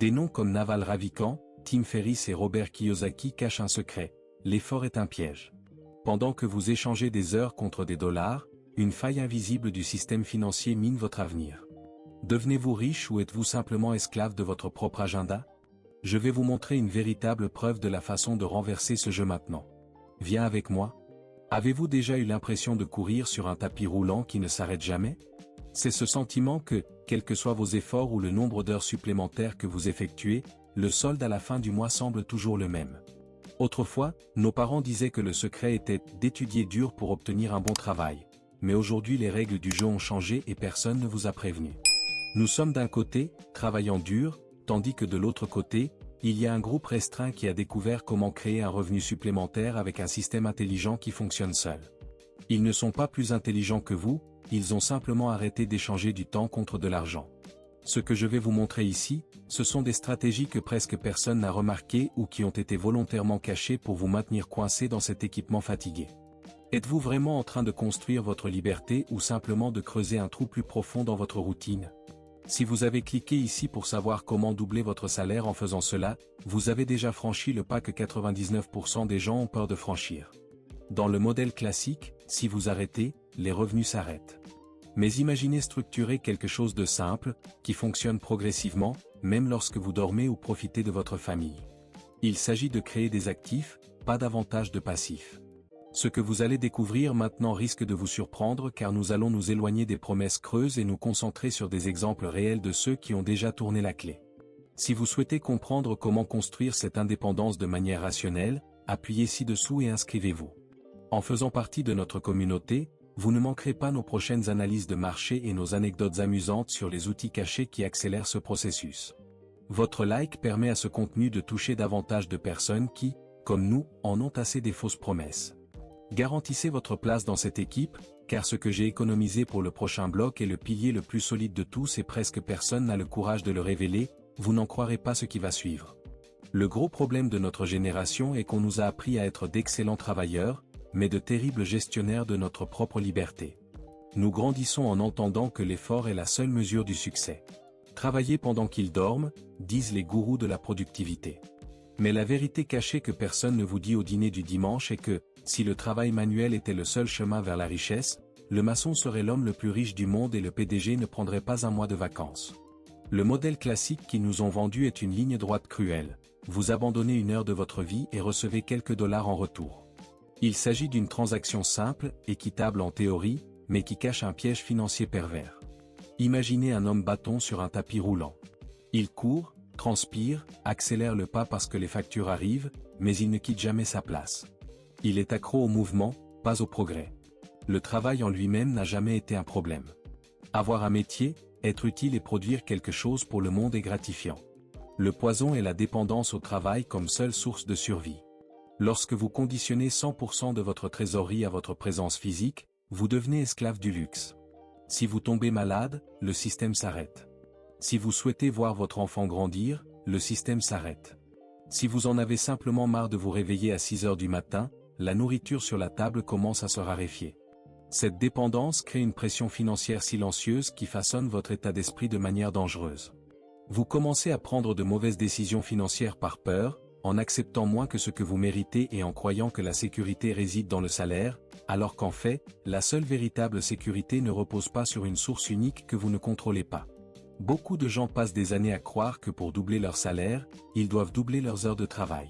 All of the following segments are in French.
Des noms comme Naval Ravikant, Tim Ferriss et Robert Kiyosaki cachent un secret: l'effort est un piège. Pendant que vous échangez des heures contre des dollars, une faille invisible du système financier mine votre avenir. Devenez-vous riche ou êtes-vous simplement esclave de votre propre agenda? Je vais vous montrer une véritable preuve de la façon de renverser ce jeu maintenant. Viens avec moi. Avez-vous déjà eu l'impression de courir sur un tapis roulant qui ne s'arrête jamais? C'est ce sentiment que, quels que soient vos efforts ou le nombre d'heures supplémentaires que vous effectuez, le solde à la fin du mois semble toujours le même. Autrefois, nos parents disaient que le secret était d'étudier dur pour obtenir un bon travail. Mais aujourd'hui les règles du jeu ont changé et personne ne vous a prévenu. Nous sommes d'un côté, travaillant dur, tandis que de l'autre côté, il y a un groupe restreint qui a découvert comment créer un revenu supplémentaire avec un système intelligent qui fonctionne seul. Ils ne sont pas plus intelligents que vous, ils ont simplement arrêté d'échanger du temps contre de l'argent. Ce que je vais vous montrer ici, ce sont des stratégies que presque personne n'a remarquées ou qui ont été volontairement cachées pour vous maintenir coincé dans cet équipement fatigué. Êtes-vous vraiment en train de construire votre liberté ou simplement de creuser un trou plus profond dans votre routine? Si vous avez cliqué ici pour savoir comment doubler votre salaire en faisant cela, vous avez déjà franchi le pas que 99% des gens ont peur de franchir. Dans le modèle classique, si vous arrêtez, les revenus s'arrêtent. Mais imaginez structurer quelque chose de simple, qui fonctionne progressivement, même lorsque vous dormez ou profitez de votre famille. Il s'agit de créer des actifs, pas davantage de passifs. Ce que vous allez découvrir maintenant risque de vous surprendre car nous allons nous éloigner des promesses creuses et nous concentrer sur des exemples réels de ceux qui ont déjà tourné la clé. Si vous souhaitez comprendre comment construire cette indépendance de manière rationnelle, appuyez ci-dessous et inscrivez-vous. En faisant partie de notre communauté, vous ne manquerez pas nos prochaines analyses de marché et nos anecdotes amusantes sur les outils cachés qui accélèrent ce processus. Votre like permet à ce contenu de toucher davantage de personnes qui, comme nous, en ont assez des fausses promesses. Garantissez votre place dans cette équipe, car ce que j'ai économisé pour le prochain bloc est le pilier le plus solide de tous et presque personne n'a le courage de le révéler, vous n'en croirez pas ce qui va suivre. Le gros problème de notre génération est qu'on nous a appris à être d'excellents travailleurs, mais de terribles gestionnaires de notre propre liberté. Nous grandissons en entendant que l'effort est la seule mesure du succès. Travailler pendant qu'ils dorment, disent les gourous de la productivité. Mais la vérité cachée que personne ne vous dit au dîner du dimanche est que, si le travail manuel était le seul chemin vers la richesse, le maçon serait l'homme le plus riche du monde et le PDG ne prendrait pas un mois de vacances. Le modèle classique qu'ils nous ont vendu est une ligne droite cruelle. Vous abandonnez une heure de votre vie et recevez quelques dollars en retour. Il s'agit d'une transaction simple, équitable en théorie, mais qui cache un piège financier pervers. Imaginez un homme bâton sur un tapis roulant. Il court, transpire, accélère le pas parce que les factures arrivent, mais il ne quitte jamais sa place. Il est accro au mouvement, pas au progrès. Le travail en lui-même n'a jamais été un problème. Avoir un métier, être utile et produire quelque chose pour le monde est gratifiant. Le poison est la dépendance au travail comme seule source de survie. Lorsque vous conditionnez 100% de votre trésorerie à votre présence physique, vous devenez esclave du luxe. Si vous tombez malade, le système s'arrête. Si vous souhaitez voir votre enfant grandir, le système s'arrête. Si vous en avez simplement marre de vous réveiller à 6 heures du matin, la nourriture sur la table commence à se raréfier. Cette dépendance crée une pression financière silencieuse qui façonne votre état d'esprit de manière dangereuse. Vous commencez à prendre de mauvaises décisions financières par peur, en acceptant moins que ce que vous méritez et en croyant que la sécurité réside dans le salaire, alors qu'en fait, la seule véritable sécurité ne repose pas sur une source unique que vous ne contrôlez pas. Beaucoup de gens passent des années à croire que pour doubler leur salaire, ils doivent doubler leurs heures de travail.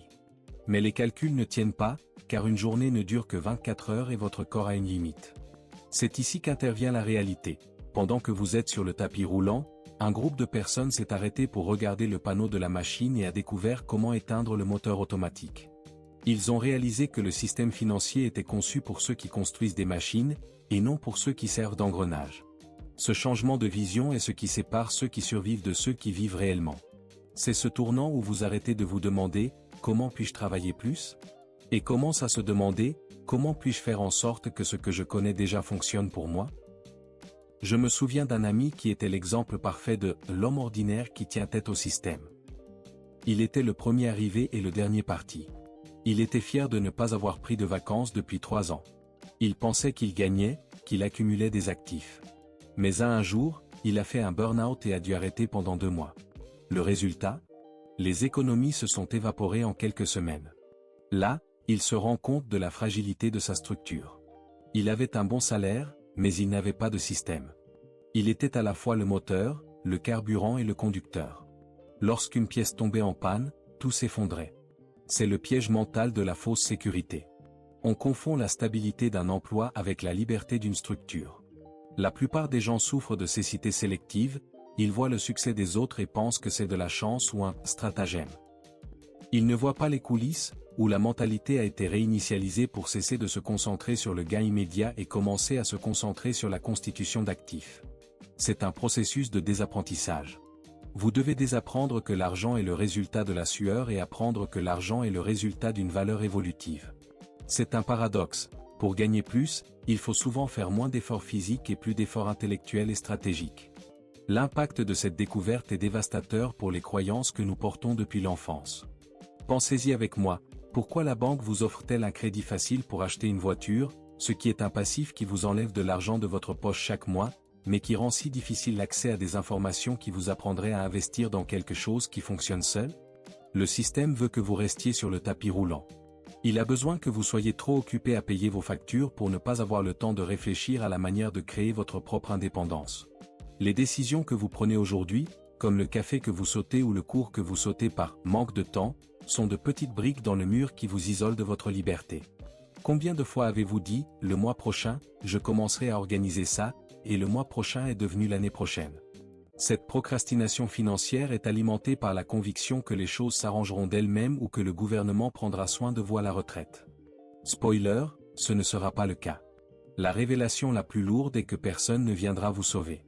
Mais les calculs ne tiennent pas, car une journée ne dure que 24 heures et votre corps a une limite. C'est ici qu'intervient la réalité. Pendant que vous êtes sur le tapis roulant, un groupe de personnes s'est arrêté pour regarder le panneau de la machine et a découvert comment éteindre le moteur automatique. Ils ont réalisé que le système financier était conçu pour ceux qui construisent des machines, et non pour ceux qui servent d'engrenage. Ce changement de vision est ce qui sépare ceux qui survivent de ceux qui vivent réellement. C'est ce tournant où vous arrêtez de vous demander « Comment puis-je travailler plus ?» et commence à se demander « Comment puis-je faire en sorte que ce que je connais déjà fonctionne pour moi ?» Je me souviens d'un ami qui était l'exemple parfait de « l'homme ordinaire qui tient tête au système ». Il était le premier arrivé et le dernier parti. Il était fier de ne pas avoir pris de vacances depuis 3 ans. Il pensait qu'il gagnait, qu'il accumulait des actifs. Mais un jour, il a fait un burn-out et a dû arrêter pendant 2 mois. Le résultat ? Les économies se sont évaporées en quelques semaines. Là, il se rend compte de la fragilité de sa structure. Il avait un bon salaire, mais il n'avait pas de système. Il était à la fois le moteur, le carburant et le conducteur. Lorsqu'une pièce tombait en panne, tout s'effondrait. C'est le piège mental de la fausse sécurité. On confond la stabilité d'un emploi avec la liberté d'une structure. La plupart des gens souffrent de cécité sélective, ils voient le succès des autres et pensent que c'est de la chance ou un stratagème. Ils ne voient pas les coulisses, où la mentalité a été réinitialisée pour cesser de se concentrer sur le gain immédiat et commencer à se concentrer sur la constitution d'actifs. C'est un processus de désapprentissage. Vous devez désapprendre que l'argent est le résultat de la sueur et apprendre que l'argent est le résultat d'une valeur évolutive. C'est un paradoxe. Pour gagner plus, il faut souvent faire moins d'efforts physiques et plus d'efforts intellectuels et stratégiques. L'impact de cette découverte est dévastateur pour les croyances que nous portons depuis l'enfance. Pensez-y avec moi, pourquoi la banque vous offre-t-elle un crédit facile pour acheter une voiture, ce qui est un passif qui vous enlève de l'argent de votre poche chaque mois, mais qui rend si difficile l'accès à des informations qui vous apprendraient à investir dans quelque chose qui fonctionne seul? Le système veut que vous restiez sur le tapis roulant. Il a besoin que vous soyez trop occupé à payer vos factures pour ne pas avoir le temps de réfléchir à la manière de créer votre propre indépendance. Les décisions que vous prenez aujourd'hui, comme le café que vous sautez ou le cours que vous sautez par manque de temps, sont de petites briques dans le mur qui vous isolent de votre liberté. Combien de fois avez-vous dit, le mois prochain, je commencerai à organiser ça, et le mois prochain est devenu l'année prochaine? Cette procrastination financière est alimentée par la conviction que les choses s'arrangeront d'elles-mêmes ou que le gouvernement prendra soin de vous à la retraite. Spoiler, ce ne sera pas le cas. La révélation la plus lourde est que personne ne viendra vous sauver.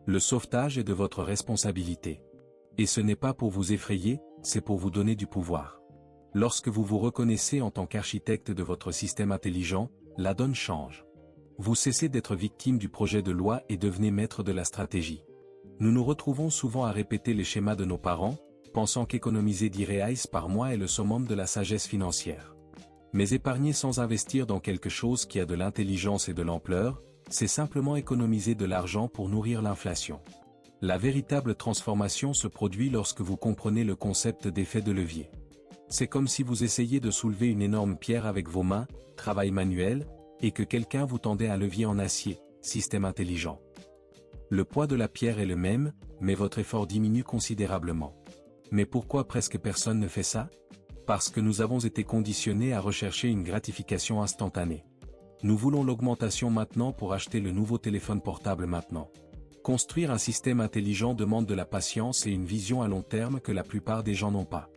Le sauvetage est de votre responsabilité. Et ce n'est pas pour vous effrayer, c'est pour vous donner du pouvoir. Lorsque vous vous reconnaissez en tant qu'architecte de votre système intelligent, la donne change. Vous cessez d'être victime du projet de loi et devenez maître de la stratégie. Nous nous retrouvons souvent à répéter les schémas de nos parents, pensant qu'économiser 10 reais par mois est le summum de la sagesse financière. Mais épargner sans investir dans quelque chose qui a de l'intelligence et de l'ampleur, c'est simplement économiser de l'argent pour nourrir l'inflation. La véritable transformation se produit lorsque vous comprenez le concept d'effet de levier. C'est comme si vous essayiez de soulever une énorme pierre avec vos mains, travail manuel, et que quelqu'un vous tendait un levier en acier, système intelligent. Le poids de la pierre est le même, mais votre effort diminue considérablement. Mais pourquoi presque personne ne fait ça? Parce que nous avons été conditionnés à rechercher une gratification instantanée. Nous voulons l'augmentation maintenant pour acheter le nouveau téléphone portable maintenant. Construire un système intelligent demande de la patience et une vision à long terme que la plupart des gens n'ont pas.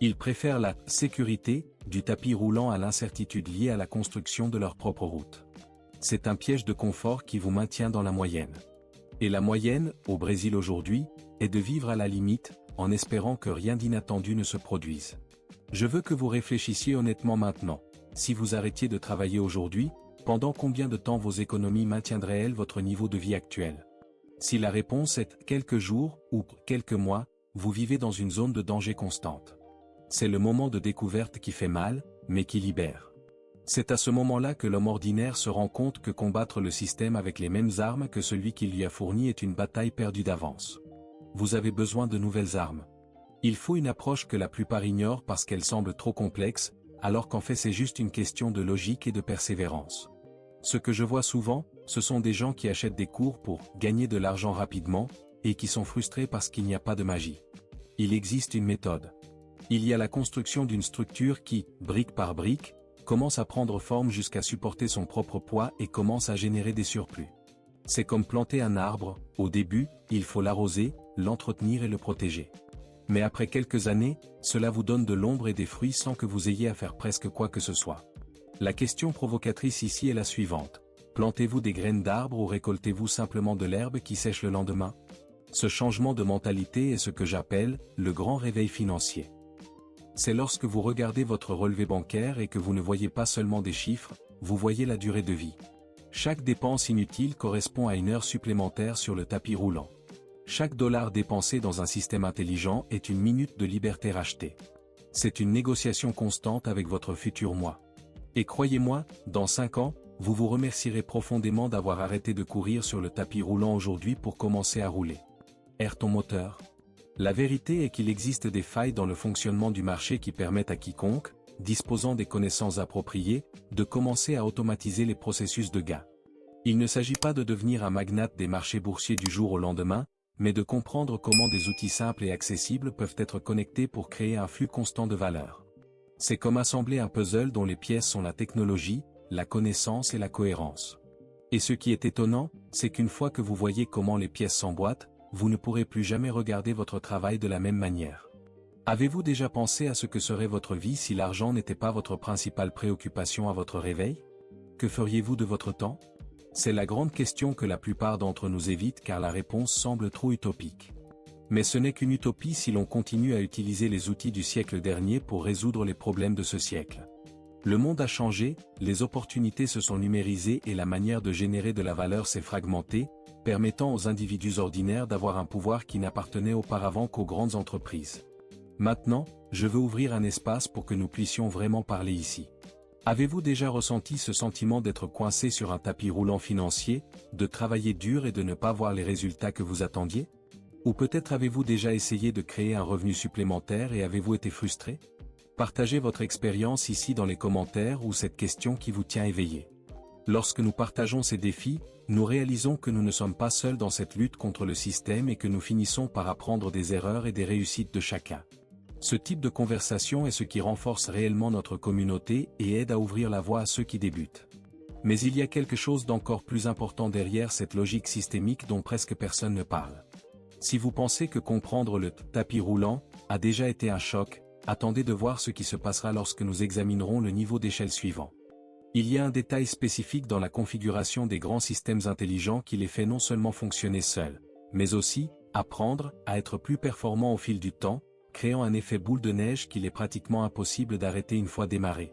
Ils préfèrent la sécurité du tapis roulant à l'incertitude liée à la construction de leur propre route. C'est un piège de confort qui vous maintient dans la moyenne. Et la moyenne, au Brésil aujourd'hui, est de vivre à la limite, en espérant que rien d'inattendu ne se produise. Je veux que vous réfléchissiez honnêtement maintenant. Si vous arrêtiez de travailler aujourd'hui, pendant combien de temps vos économies maintiendraient-elles votre niveau de vie actuel? Si la réponse est quelques jours ou quelques mois, vous vivez dans une zone de danger constante. C'est le moment de découverte qui fait mal, mais qui libère. C'est à ce moment-là que l'homme ordinaire se rend compte que combattre le système avec les mêmes armes que celui qui lui a fourni est une bataille perdue d'avance. Vous avez besoin de nouvelles armes. Il faut une approche que la plupart ignorent parce qu'elle semble trop complexe, alors qu'en fait c'est juste une question de logique et de persévérance. Ce que je vois souvent, ce sont des gens qui achètent des cours pour gagner de l'argent rapidement, et qui sont frustrés parce qu'il n'y a pas de magie. Il existe une méthode. Il y a la construction d'une structure qui, brique par brique, commence à prendre forme jusqu'à supporter son propre poids et commence à générer des surplus. C'est comme planter un arbre, au début, il faut l'arroser, l'entretenir et le protéger. Mais après quelques années, cela vous donne de l'ombre et des fruits sans que vous ayez à faire presque quoi que ce soit. La question provocatrice ici est la suivante. Plantez-vous des graines d'arbre ou récoltez-vous simplement de l'herbe qui sèche le lendemain? Ce changement de mentalité est ce que j'appelle le grand réveil financier. C'est lorsque vous regardez votre relevé bancaire et que vous ne voyez pas seulement des chiffres, vous voyez la durée de vie. Chaque dépense inutile correspond à une heure supplémentaire sur le tapis roulant. Chaque dollar dépensé dans un système intelligent est une minute de liberté rachetée. C'est une négociation constante avec votre futur moi. Et croyez-moi, dans 5 ans, vous vous remercierez profondément d'avoir arrêté de courir sur le tapis roulant aujourd'hui pour commencer à rouler. Aère ton moteur. La vérité est qu'il existe des failles dans le fonctionnement du marché qui permettent à quiconque, disposant des connaissances appropriées, de commencer à automatiser les processus de gain. Il ne s'agit pas de devenir un magnate des marchés boursiers du jour au lendemain, mais de comprendre comment des outils simples et accessibles peuvent être connectés pour créer un flux constant de valeur. C'est comme assembler un puzzle dont les pièces sont la technologie, la connaissance et la cohérence. Et ce qui est étonnant, c'est qu'une fois que vous voyez comment les pièces s'emboîtent, vous ne pourrez plus jamais regarder votre travail de la même manière. Avez-vous déjà pensé à ce que serait votre vie si l'argent n'était pas votre principale préoccupation à votre réveil? Que feriez-vous de votre temps? C'est la grande question que la plupart d'entre nous évitent car la réponse semble trop utopique. Mais ce n'est qu'une utopie si l'on continue à utiliser les outils du siècle dernier pour résoudre les problèmes de ce siècle. Le monde a changé, les opportunités se sont numérisées et la manière de générer de la valeur s'est fragmentée, permettant aux individus ordinaires d'avoir un pouvoir qui n'appartenait auparavant qu'aux grandes entreprises. Maintenant, je veux ouvrir un espace pour que nous puissions vraiment parler ici. Avez-vous déjà ressenti ce sentiment d'être coincé sur un tapis roulant financier, de travailler dur et de ne pas voir les résultats que vous attendiez? Ou peut-être avez-vous déjà essayé de créer un revenu supplémentaire et avez-vous été frustré? Partagez votre expérience ici dans les commentaires ou cette question qui vous tient éveillé. Lorsque nous partageons ces défis, nous réalisons que nous ne sommes pas seuls dans cette lutte contre le système et que nous finissons par apprendre des erreurs et des réussites de chacun. Ce type de conversation est ce qui renforce réellement notre communauté et aide à ouvrir la voie à ceux qui débutent. Mais il y a quelque chose d'encore plus important derrière cette logique systémique dont presque personne ne parle. Si vous pensez que comprendre le tapis roulant a déjà été un choc, attendez de voir ce qui se passera lorsque nous examinerons le niveau d'échelle suivant. Il y a un détail spécifique dans la configuration des grands systèmes intelligents qui les fait non seulement fonctionner seuls, mais aussi apprendre à être plus performants au fil du temps, créant un effet boule de neige qu'il est pratiquement impossible d'arrêter une fois démarré.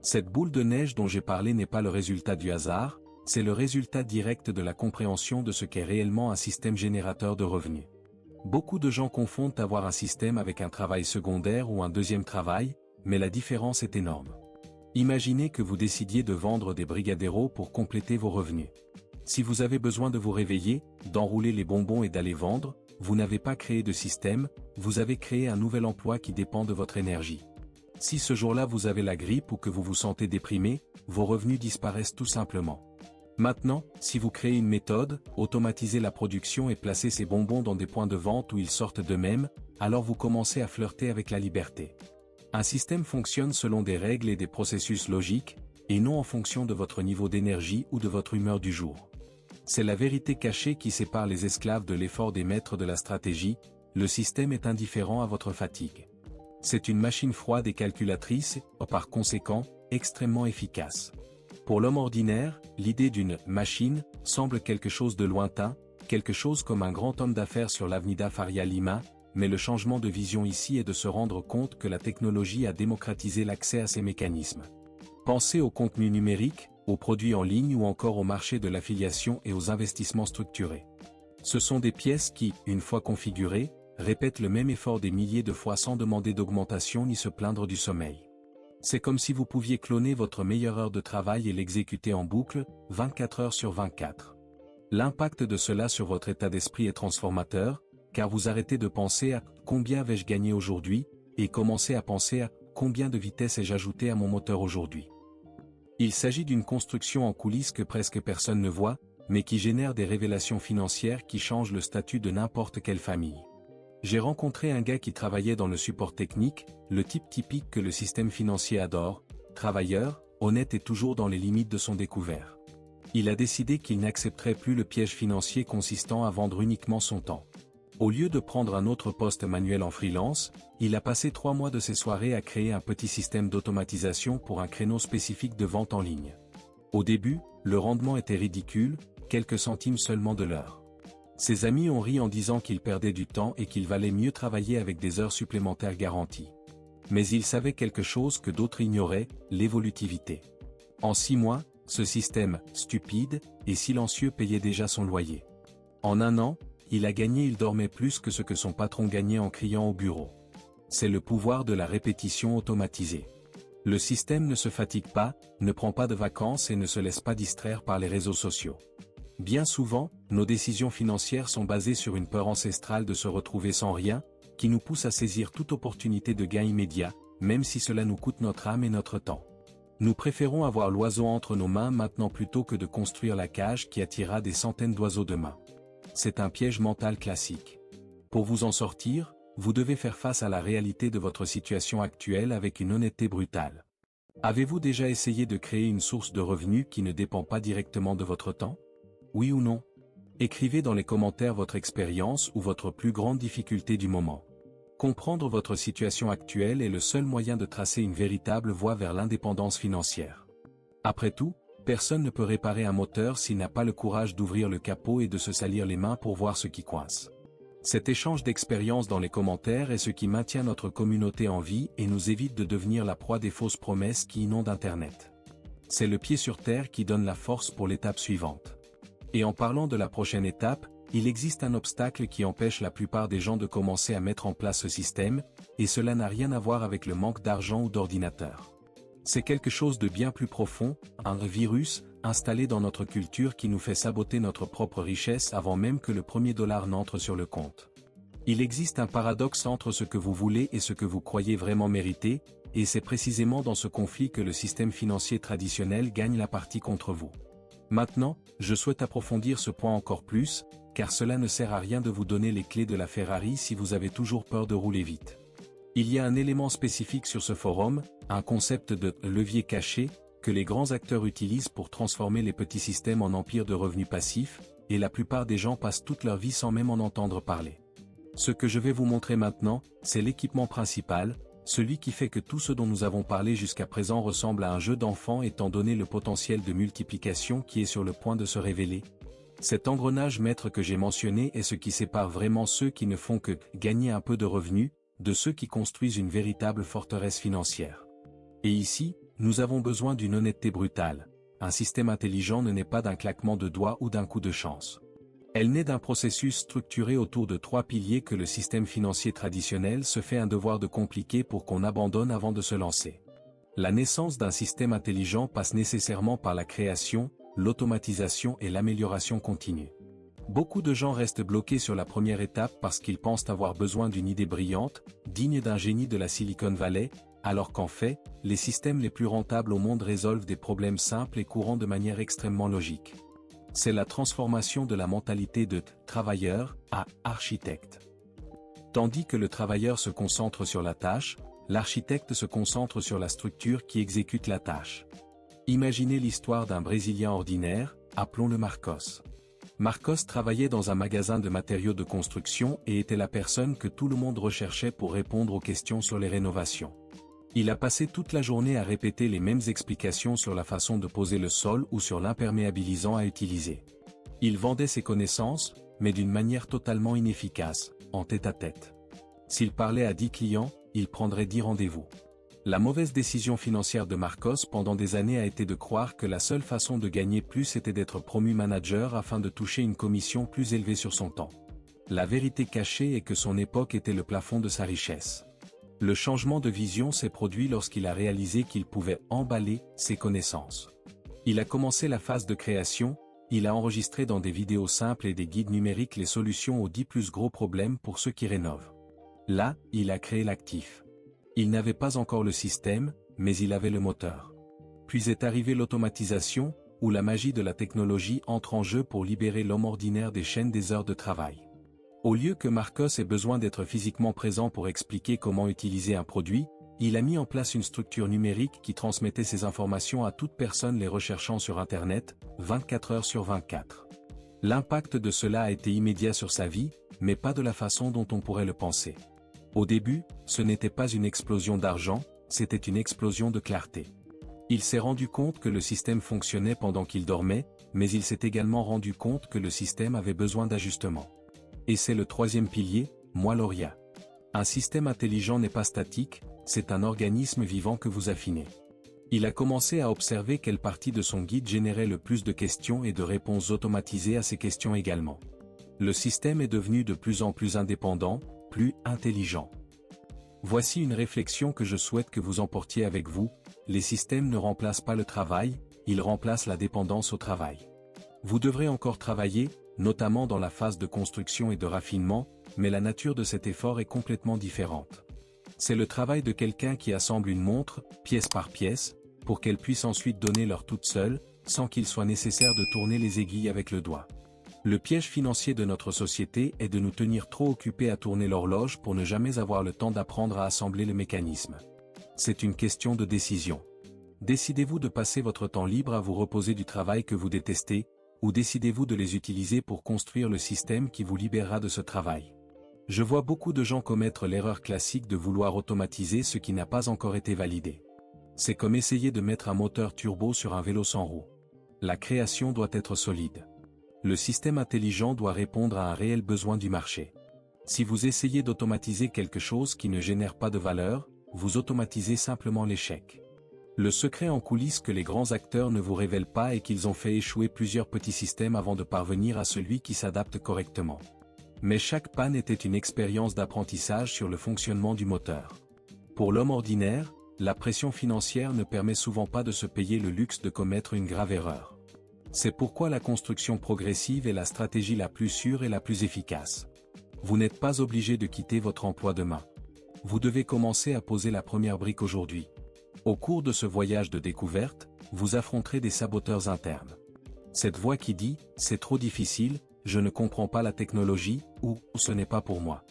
Cette boule de neige dont j'ai parlé n'est pas le résultat du hasard, c'est le résultat direct de la compréhension de ce qu'est réellement un système générateur de revenus. Beaucoup de gens confondent avoir un système avec un travail secondaire ou un deuxième travail, mais la différence est énorme. Imaginez que vous décidiez de vendre des brigadeiros pour compléter vos revenus. Si vous avez besoin de vous réveiller, d'enrouler les bonbons et d'aller vendre, vous n'avez pas créé de système, vous avez créé un nouvel emploi qui dépend de votre énergie. Si ce jour-là vous avez la grippe ou que vous vous sentez déprimé, vos revenus disparaissent tout simplement. Maintenant, si vous créez une méthode, automatisez la production et placez ces bonbons dans des points de vente où ils sortent d'eux-mêmes, alors vous commencez à flirter avec la liberté. Un système fonctionne selon des règles et des processus logiques, et non en fonction de votre niveau d'énergie ou de votre humeur du jour. C'est la vérité cachée qui sépare les esclaves de l'effort des maîtres de la stratégie, le système est indifférent à votre fatigue. C'est une machine froide et calculatrice, et, par conséquent, extrêmement efficace. Pour l'homme ordinaire, l'idée d'une « machine » semble quelque chose de lointain, quelque chose comme un grand homme d'affaires sur l'Avenida Faria Lima, mais le changement de vision ici est de se rendre compte que la technologie a démocratisé l'accès à ces mécanismes. Pensez au contenu numérique, aux produits en ligne ou encore au marché de l'affiliation et aux investissements structurés. Ce sont des pièces qui, une fois configurées, répètent le même effort des milliers de fois sans demander d'augmentation ni se plaindre du sommeil. C'est comme si vous pouviez cloner votre meilleure heure de travail et l'exécuter en boucle, 24 heures sur 24. L'impact de cela sur votre état d'esprit est transformateur, car vous arrêtez de penser à « combien vais-je gagner aujourd'hui » et commencez à penser à « combien de vitesse ai-je ajouté à mon moteur aujourd'hui ». Il s'agit d'une construction en coulisses que presque personne ne voit, mais qui génère des révélations financières qui changent le statut de n'importe quelle famille. J'ai rencontré un gars qui travaillait dans le support technique, le type typique que le système financier adore, travailleur, honnête et toujours dans les limites de son découvert. Il a décidé qu'il n'accepterait plus le piège financier consistant à vendre uniquement son temps. Au lieu de prendre un autre poste manuel en freelance, il a passé 3 mois de ses soirées à créer un petit système d'automatisation pour un créneau spécifique de vente en ligne. Au début, le rendement était ridicule, quelques centimes seulement de l'heure. Ses amis ont ri en disant qu'il perdait du temps et qu'il valait mieux travailler avec des heures supplémentaires garanties. Mais il savait quelque chose que d'autres ignoraient, l'évolutivité. En 6 mois, ce système, stupide et silencieux payait déjà son loyer. En 1 an, il dormait plus que ce que son patron gagnait en criant au bureau. C'est le pouvoir de la répétition automatisée. Le système ne se fatigue pas, ne prend pas de vacances et ne se laisse pas distraire par les réseaux sociaux. Bien souvent, nos décisions financières sont basées sur une peur ancestrale de se retrouver sans rien, qui nous pousse à saisir toute opportunité de gain immédiat, même si cela nous coûte notre âme et notre temps. Nous préférons avoir l'oiseau entre nos mains maintenant plutôt que de construire la cage qui attirera des centaines d'oiseaux demain. C'est un piège mental classique. Pour vous en sortir, vous devez faire face à la réalité de votre situation actuelle avec une honnêteté brutale. Avez-vous déjà essayé de créer une source de revenus qui ne dépend pas directement de votre temps? Oui ou non? Écrivez dans les commentaires votre expérience ou votre plus grande difficulté du moment. Comprendre votre situation actuelle est le seul moyen de tracer une véritable voie vers l'indépendance financière. Après tout, personne ne peut réparer un moteur s'il n'a pas le courage d'ouvrir le capot et de se salir les mains pour voir ce qui coince. Cet échange d'expériences dans les commentaires est ce qui maintient notre communauté en vie et nous évite de devenir la proie des fausses promesses qui inondent Internet. C'est le pied sur terre qui donne la force pour l'étape suivante. Et en parlant de la prochaine étape, il existe un obstacle qui empêche la plupart des gens de commencer à mettre en place ce système, et cela n'a rien à voir avec le manque d'argent ou d'ordinateur. C'est quelque chose de bien plus profond, un virus, installé dans notre culture qui nous fait saboter notre propre richesse avant même que le premier dollar n'entre sur le compte. Il existe un paradoxe entre ce que vous voulez et ce que vous croyez vraiment mériter, et c'est précisément dans ce conflit que le système financier traditionnel gagne la partie contre vous. Maintenant, je souhaite approfondir ce point encore plus, car cela ne sert à rien de vous donner les clés de la Ferrari si vous avez toujours peur de rouler vite. Il y a un élément spécifique sur ce forum, un concept de « levier caché », que les grands acteurs utilisent pour transformer les petits systèmes en empires de revenus passifs, et la plupart des gens passent toute leur vie sans même en entendre parler. Ce que je vais vous montrer maintenant, c'est l'équipement principal, celui qui fait que tout ce dont nous avons parlé jusqu'à présent ressemble à un jeu d'enfant étant donné le potentiel de multiplication qui est sur le point de se révéler. Cet engrenage maître que j'ai mentionné est ce qui sépare vraiment ceux qui ne font que gagner un peu de revenus, de ceux qui construisent une véritable forteresse financière. Et ici, nous avons besoin d'une honnêteté brutale. Un système intelligent ne naît pas d'un claquement de doigts ou d'un coup de chance. Elle naît d'un processus structuré autour de 3 piliers que le système financier traditionnel se fait un devoir de compliquer pour qu'on abandonne avant de se lancer. La naissance d'un système intelligent passe nécessairement par la création, l'automatisation et l'amélioration continue. Beaucoup de gens restent bloqués sur la première étape parce qu'ils pensent avoir besoin d'une idée brillante, digne d'un génie de la Silicon Valley, alors qu'en fait, les systèmes les plus rentables au monde résolvent des problèmes simples et courants de manière extrêmement logique. C'est la transformation de la mentalité de travailleur à architecte. Tandis que le travailleur se concentre sur la tâche, l'architecte se concentre sur la structure qui exécute la tâche. Imaginez l'histoire d'un Brésilien ordinaire, appelons-le Marcos. Marcos travaillait dans un magasin de matériaux de construction et était la personne que tout le monde recherchait pour répondre aux questions sur les rénovations. Il a passé toute la journée à répéter les mêmes explications sur la façon de poser le sol ou sur l'imperméabilisant à utiliser. Il vendait ses connaissances, mais d'une manière totalement inefficace, en tête-à-tête. S'il parlait à 10 clients, il prendrait 10 rendez-vous. La mauvaise décision financière de Marcos pendant des années a été de croire que la seule façon de gagner plus était d'être promu manager afin de toucher une commission plus élevée sur son temps. La vérité cachée est que son époque était le plafond de sa richesse. Le changement de vision s'est produit lorsqu'il a réalisé qu'il pouvait emballer ses connaissances. Il a commencé la phase de création, il a enregistré dans des vidéos simples et des guides numériques les solutions aux 10 plus gros problèmes pour ceux qui rénovent. Là, il a créé l'actif. Il n'avait pas encore le système, mais il avait le moteur. Puis est arrivée l'automatisation, où la magie de la technologie entre en jeu pour libérer l'homme ordinaire des chaînes des heures de travail. Au lieu que Marcos ait besoin d'être physiquement présent pour expliquer comment utiliser un produit, il a mis en place une structure numérique qui transmettait ces informations à toute personne les recherchant sur Internet, 24 heures sur 24. L'impact de cela a été immédiat sur sa vie, mais pas de la façon dont on pourrait le penser. Au début, ce n'était pas une explosion d'argent, c'était une explosion de clarté. Il s'est rendu compte que le système fonctionnait pendant qu'il dormait, mais il s'est également rendu compte que le système avait besoin d'ajustement. Et c'est le troisième pilier, moi Lauria. Un système intelligent n'est pas statique, c'est un organisme vivant que vous affinez. Il a commencé à observer quelle partie de son guide générait le plus de questions et de réponses automatisées à ces questions également. Le système est devenu de plus en plus indépendant, plus intelligent. Voici une réflexion que je souhaite que vous emportiez avec vous, les systèmes ne remplacent pas le travail, ils remplacent la dépendance au travail. Vous devrez encore travailler, notamment dans la phase de construction et de raffinement, mais la nature de cet effort est complètement différente. C'est le travail de quelqu'un qui assemble une montre, pièce par pièce, pour qu'elle puisse ensuite donner l'heure toute seule, sans qu'il soit nécessaire de tourner les aiguilles avec le doigt. Le piège financier de notre société est de nous tenir trop occupés à tourner l'horloge pour ne jamais avoir le temps d'apprendre à assembler le mécanisme. C'est une question de décision. Décidez-vous de passer votre temps libre à vous reposer du travail que vous détestez, ou décidez-vous de les utiliser pour construire le système qui vous libérera de ce travail. Je vois beaucoup de gens commettre l'erreur classique de vouloir automatiser ce qui n'a pas encore été validé. C'est comme essayer de mettre un moteur turbo sur un vélo sans roues. La création doit être solide. Le système intelligent doit répondre à un réel besoin du marché. Si vous essayez d'automatiser quelque chose qui ne génère pas de valeur, vous automatisez simplement l'échec. Le secret en coulisses que les grands acteurs ne vous révèlent pas est qu'ils ont fait échouer plusieurs petits systèmes avant de parvenir à celui qui s'adapte correctement. Mais chaque panne était une expérience d'apprentissage sur le fonctionnement du moteur. Pour l'homme ordinaire, la pression financière ne permet souvent pas de se payer le luxe de commettre une grave erreur. C'est pourquoi la construction progressive est la stratégie la plus sûre et la plus efficace. Vous n'êtes pas obligé de quitter votre emploi demain. Vous devez commencer à poser la première brique aujourd'hui. Au cours de ce voyage de découverte, vous affronterez des saboteurs internes. Cette voix qui dit « c'est trop difficile, je ne comprends pas la technologie » ou « ce n'est pas pour moi ».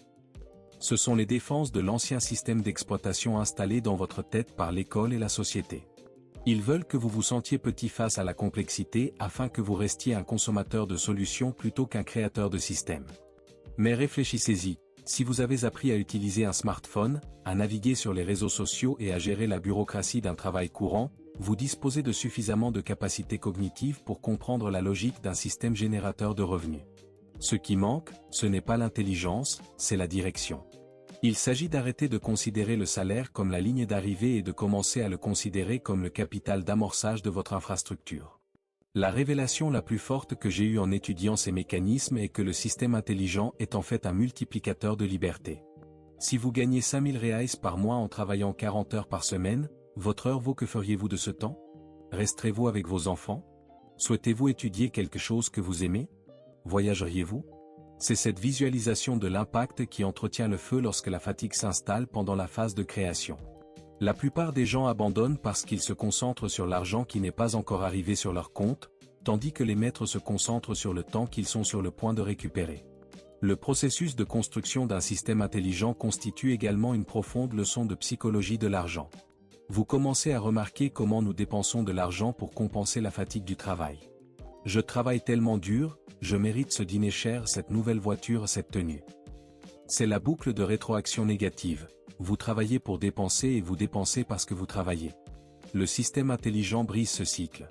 Ce sont les défenses de l'ancien système d'exploitation installé dans votre tête par l'école et la société. Ils veulent que vous vous sentiez petit face à la complexité afin que vous restiez un consommateur de solutions plutôt qu'un créateur de systèmes. Mais réfléchissez-y, si vous avez appris à utiliser un smartphone, à naviguer sur les réseaux sociaux et à gérer la bureaucratie d'un travail courant, vous disposez de suffisamment de capacités cognitives pour comprendre la logique d'un système générateur de revenus. Ce qui manque, ce n'est pas l'intelligence, c'est la direction. Il s'agit d'arrêter de considérer le salaire comme la ligne d'arrivée et de commencer à le considérer comme le capital d'amorçage de votre infrastructure. La révélation la plus forte que j'ai eue en étudiant ces mécanismes est que le système intelligent est en fait un multiplicateur de liberté. Si vous gagnez 5000 reais par mois en travaillant 40 heures par semaine, votre heure vaut que feriez-vous de ce temps? Resterez-vous avec vos enfants? Souhaitez-vous étudier quelque chose que vous aimez? Voyageriez-vous? C'est cette visualisation de l'impact qui entretient le feu lorsque la fatigue s'installe pendant la phase de création. La plupart des gens abandonnent parce qu'ils se concentrent sur l'argent qui n'est pas encore arrivé sur leur compte, tandis que les maîtres se concentrent sur le temps qu'ils sont sur le point de récupérer. Le processus de construction d'un système intelligent constitue également une profonde leçon de psychologie de l'argent. Vous commencez à remarquer comment nous dépensons de l'argent pour compenser la fatigue du travail. Je travaille tellement dur, je mérite ce dîner cher, cette nouvelle voiture, cette tenue. C'est la boucle de rétroaction négative. Vous travaillez pour dépenser et vous dépensez parce que vous travaillez. Le système intelligent brise ce cycle.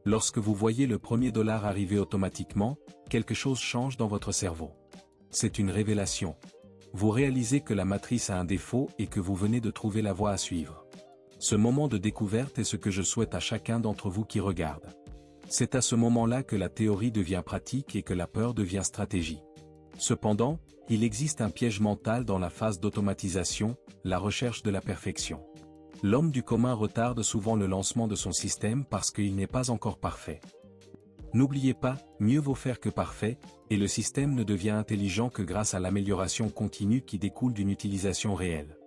Lorsque vous voyez le premier dollar arriver automatiquement, quelque chose change dans votre cerveau. C'est une révélation. Vous réalisez que la matrice a un défaut et que vous venez de trouver la voie à suivre. Ce moment de découverte est ce que je souhaite à chacun d'entre vous qui regarde. C'est à ce moment-là que la théorie devient pratique et que la peur devient stratégie. Cependant, il existe un piège mental dans la phase d'automatisation, la recherche de la perfection. L'homme du commun retarde souvent le lancement de son système parce qu'il n'est pas encore parfait. N'oubliez pas, mieux vaut faire que parfait, et le système ne devient intelligent que grâce à l'amélioration continue qui découle d'une utilisation réelle.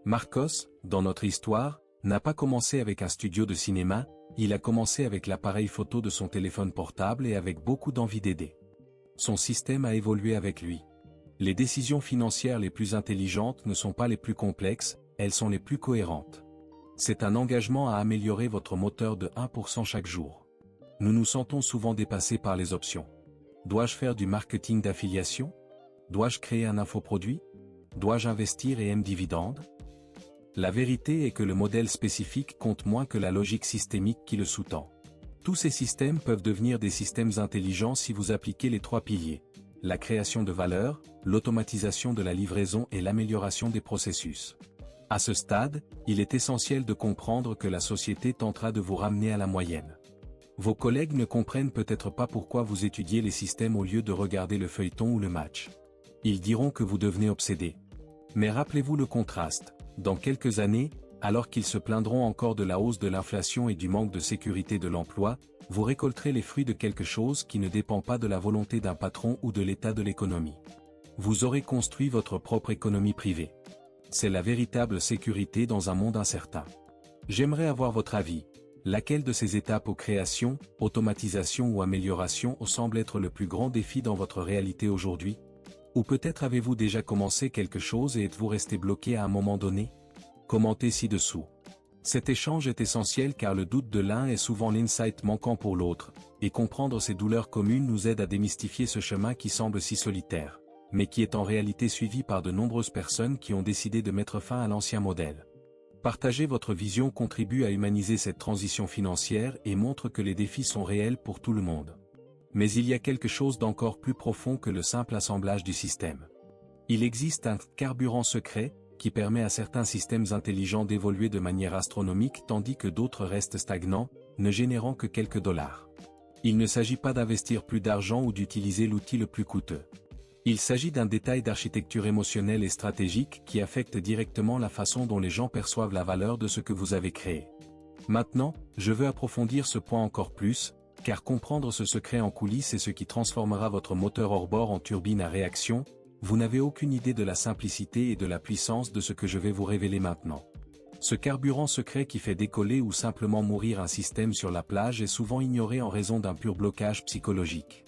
Marcos, dans notre histoire, n'a pas commencé avec un studio de cinéma, il a commencé avec l'appareil photo de son téléphone portable et avec beaucoup d'envie d'aider. Son système a évolué avec lui. Les décisions financières les plus intelligentes ne sont pas les plus complexes, elles sont les plus cohérentes. C'est un engagement à améliorer votre moteur de 1% chaque jour. Nous nous sentons souvent dépassés par les options. Dois-je faire du marketing d'affiliation? Dois-je créer un infoproduit? Dois-je investir et dividende? La vérité est que le modèle spécifique compte moins que la logique systémique qui le sous-tend. Tous ces systèmes peuvent devenir des systèmes intelligents si vous appliquez les 3 piliers: la création de valeur, l'automatisation de la livraison et l'amélioration des processus. À ce stade, il est essentiel de comprendre que la société tentera de vous ramener à la moyenne. Vos collègues ne comprennent peut-être pas pourquoi vous étudiez les systèmes au lieu de regarder le feuilleton ou le match. Ils diront que vous devenez obsédé. Mais rappelez-vous le contraste. Dans quelques années, alors qu'ils se plaindront encore de la hausse de l'inflation et du manque de sécurité de l'emploi, vous récolterez les fruits de quelque chose qui ne dépend pas de la volonté d'un patron ou de l'état de l'économie. vous aurez construit votre propre économie privée. C'est la véritable sécurité dans un monde incertain. J'aimerais avoir votre avis. Laquelle de ces étapes aux créations, automatisation ou amélioration semble être le plus grand défi dans votre réalité aujourd'hui? Ou peut-être avez-vous déjà commencé quelque chose et êtes-vous resté bloqué à un moment donné? Commentez ci-dessous. Cet échange est essentiel car le doute de l'un est souvent l'insight manquant pour l'autre, et comprendre ces douleurs communes nous aide à démystifier ce chemin qui semble si solitaire, mais qui est en réalité suivi par de nombreuses personnes qui ont décidé de mettre fin à l'ancien modèle. Partager votre vision contribue à humaniser cette transition financière et montre que les défis sont réels pour tout le monde. Mais il y a quelque chose d'encore plus profond que le simple assemblage du système. Il existe un carburant secret, qui permet à certains systèmes intelligents d'évoluer de manière astronomique tandis que d'autres restent stagnants, ne générant que quelques dollars. Il ne s'agit pas d'investir plus d'argent ou d'utiliser l'outil le plus coûteux. Il s'agit d'un détail d'architecture émotionnelle et stratégique qui affecte directement la façon dont les gens perçoivent la valeur de ce que vous avez créé. Maintenant, je veux approfondir ce point encore plus, car comprendre ce secret en coulisses est ce qui transformera votre moteur hors bord en turbine à réaction. Vous n'avez aucune idée de la simplicité et de la puissance de ce que je vais vous révéler maintenant. Ce carburant secret qui fait décoller ou simplement mourir un système sur la plage est souvent ignoré en raison d'un pur blocage psychologique.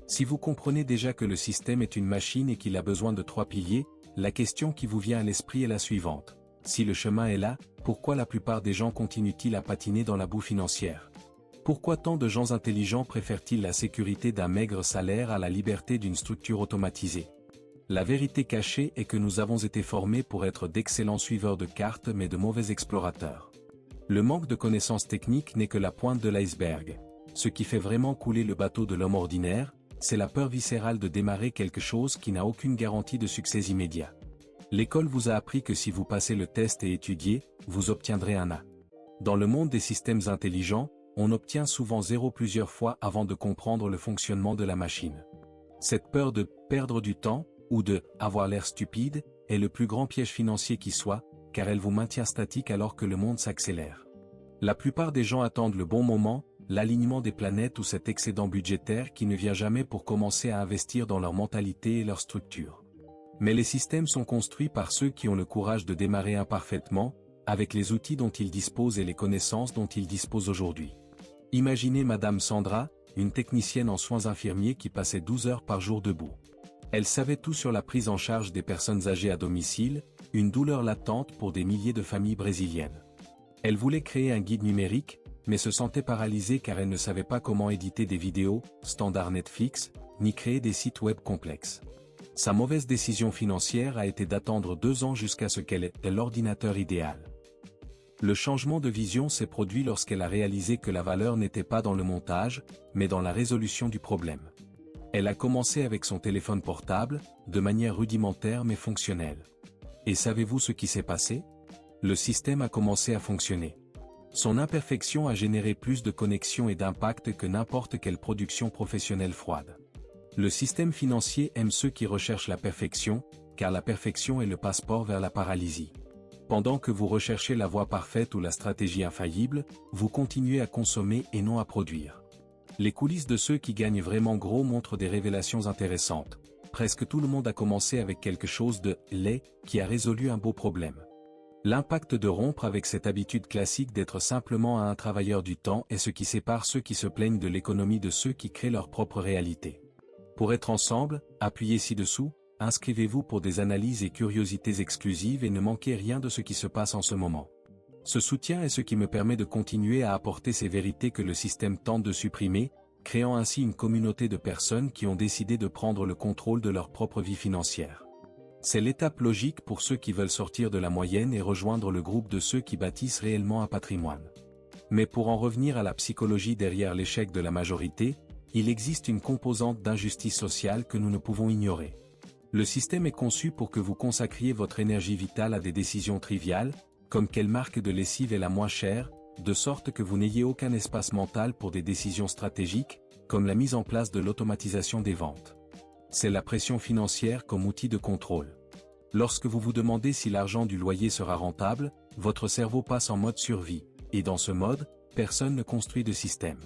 Si vous comprenez déjà que le système est une machine et qu'il a besoin de 3 piliers, la question qui vous vient à l'esprit est la suivante. Si le chemin est là, pourquoi la plupart des gens continuent-ils à patiner dans la boue financière? Pourquoi tant de gens intelligents préfèrent-ils la sécurité d'un maigre salaire à la liberté d'une structure automatisée? La vérité cachée est que nous avons été formés pour être d'excellents suiveurs de cartes mais de mauvais explorateurs. Le manque de connaissances techniques n'est que la pointe de l'iceberg. Ce qui fait vraiment couler le bateau de l'homme ordinaire, c'est la peur viscérale de démarrer quelque chose qui n'a aucune garantie de succès immédiat. L'école vous a appris que si vous passez le test et étudiez, vous obtiendrez un A. Dans le monde des systèmes intelligents, on obtient souvent 0 plusieurs fois avant de comprendre le fonctionnement de la machine. Cette peur de perdre du temps, ou de « avoir l'air stupide » est le plus grand piège financier qui soit, car elle vous maintient statique alors que le monde s'accélère. La plupart des gens attendent le bon moment, l'alignement des planètes ou cet excédent budgétaire qui ne vient jamais pour commencer à investir dans leur mentalité et leur structure. Mais les systèmes sont construits par ceux qui ont le courage de démarrer imparfaitement, avec les outils dont ils disposent et les connaissances dont ils disposent aujourd'hui. Imaginez Madame Sandra, une technicienne en soins infirmiers qui passait 12 heures par jour debout. Elle savait tout sur la prise en charge des personnes âgées à domicile, une douleur latente pour des milliers de familles brésiliennes. Elle voulait créer un guide numérique, mais se sentait paralysée car elle ne savait pas comment éditer des vidéos, standard Netflix, ni créer des sites web complexes. Sa mauvaise décision financière a été d'attendre 2 ans jusqu'à ce qu'elle ait l'ordinateur idéal. Le changement de vision s'est produit lorsqu'elle a réalisé que la valeur n'était pas dans le montage, mais dans la résolution du problème. Elle a commencé avec son téléphone portable, de manière rudimentaire mais fonctionnelle. Et savez-vous ce qui s'est passé? Le système a commencé à fonctionner. Son imperfection a généré plus de connexions et d'impact que n'importe quelle production professionnelle froide. Le système financier aime ceux qui recherchent la perfection, car la perfection est le passeport vers la paralysie. Pendant que vous recherchez la voie parfaite ou la stratégie infaillible, vous continuez à consommer et non à produire. Les coulisses de ceux qui gagnent vraiment gros montrent des révélations intéressantes. Presque tout le monde a commencé avec quelque chose de « laid » qui a résolu un beau problème. L'impact de rompre avec cette habitude classique d'être simplement un travailleur du temps est ce qui sépare ceux qui se plaignent de l'économie de ceux qui créent leur propre réalité. Pour être ensemble, appuyez ci-dessous, inscrivez-vous pour des analyses et curiosités exclusives et ne manquez rien de ce qui se passe en ce moment. Ce soutien est ce qui me permet de continuer à apporter ces vérités que le système tente de supprimer, créant ainsi une communauté de personnes qui ont décidé de prendre le contrôle de leur propre vie financière. C'est l'étape logique pour ceux qui veulent sortir de la moyenne et rejoindre le groupe de ceux qui bâtissent réellement un patrimoine. Mais pour en revenir à la psychologie derrière l'échec de la majorité, il existe une composante d'injustice sociale que nous ne pouvons ignorer. Le système est conçu pour que vous consacriez votre énergie vitale à des décisions triviales, comme quelle marque de lessive est la moins chère, de sorte que vous n'ayez aucun espace mental pour des décisions stratégiques, comme la mise en place de l'automatisation des ventes. C'est la pression financière comme outil de contrôle. Lorsque vous vous demandez si l'argent du loyer sera rentable, votre cerveau passe en mode survie, et dans ce mode, personne ne construit de système.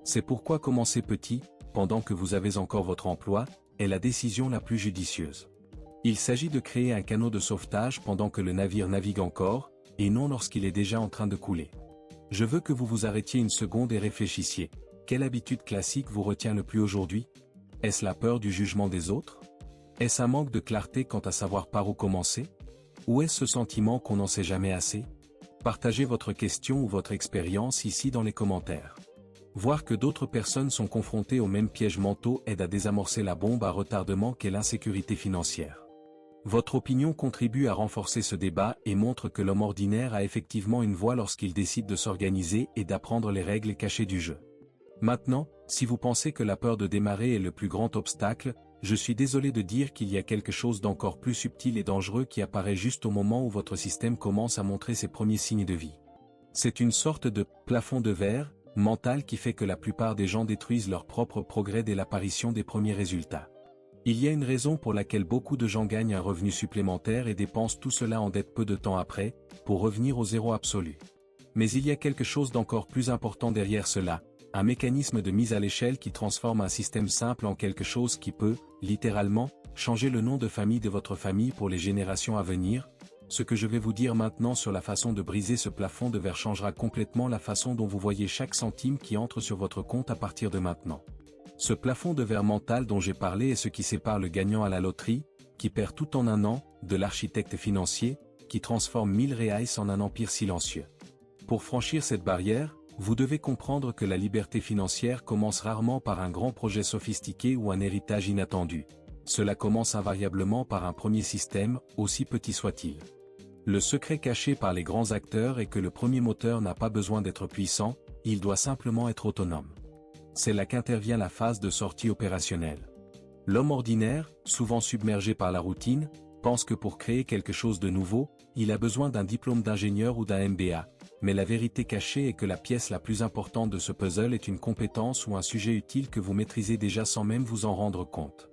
C'est pourquoi commencez petit, pendant que vous avez encore votre emploi, est la décision la plus judicieuse. Il s'agit de créer un canot de sauvetage pendant que le navire navigue encore, et non lorsqu'il est déjà en train de couler. Je veux que vous vous arrêtiez une seconde et réfléchissiez. Quelle habitude classique vous retient le plus aujourd'hui? Est-ce la peur du jugement des autres? Est-ce un manque de clarté quant à savoir par où commencer? Ou est-ce ce sentiment qu'on n'en sait jamais assez? Partagez votre question ou votre expérience ici dans les commentaires. Voir que d'autres personnes sont confrontées aux mêmes pièges mentaux aide à désamorcer la bombe à retardement qu'est l'insécurité financière. Votre opinion contribue à renforcer ce débat et montre que l'homme ordinaire a effectivement une voix lorsqu'il décide de s'organiser et d'apprendre les règles cachées du jeu. Maintenant, si vous pensez que la peur de démarrer est le plus grand obstacle, je suis désolé de dire qu'il y a quelque chose d'encore plus subtil et dangereux qui apparaît juste au moment où votre système commence à montrer ses premiers signes de vie. C'est une sorte de « plafond de verre » mental qui fait que la plupart des gens détruisent leur propre progrès dès l'apparition des premiers résultats. Il y a une raison pour laquelle beaucoup de gens gagnent un revenu supplémentaire et dépensent tout cela en dette peu de temps après, pour revenir au zéro absolu. Mais il y a quelque chose d'encore plus important derrière cela, un mécanisme de mise à l'échelle qui transforme un système simple en quelque chose qui peut, littéralement, changer le nom de famille de votre famille pour les générations à venir. Ce que je vais vous dire maintenant sur la façon de briser ce plafond de verre changera complètement la façon dont vous voyez chaque centime qui entre sur votre compte à partir de maintenant. Ce plafond de verre mental dont j'ai parlé est ce qui sépare le gagnant à la loterie, qui perd tout en un an, de l'architecte financier, qui transforme 1000 reais en un empire silencieux. Pour franchir cette barrière, vous devez comprendre que la liberté financière commence rarement par un grand projet sophistiqué ou un héritage inattendu. Cela commence invariablement par un premier système, aussi petit soit-il. Le secret caché par les grands acteurs est que le premier moteur n'a pas besoin d'être puissant, il doit simplement être autonome. C'est là qu'intervient la phase de sortie opérationnelle. L'homme ordinaire, souvent submergé par la routine, pense que pour créer quelque chose de nouveau, il a besoin d'un diplôme d'ingénieur ou d'un MBA. Mais la vérité cachée est que la pièce la plus importante de ce puzzle est une compétence ou un sujet utile que vous maîtrisez déjà sans même vous en rendre compte.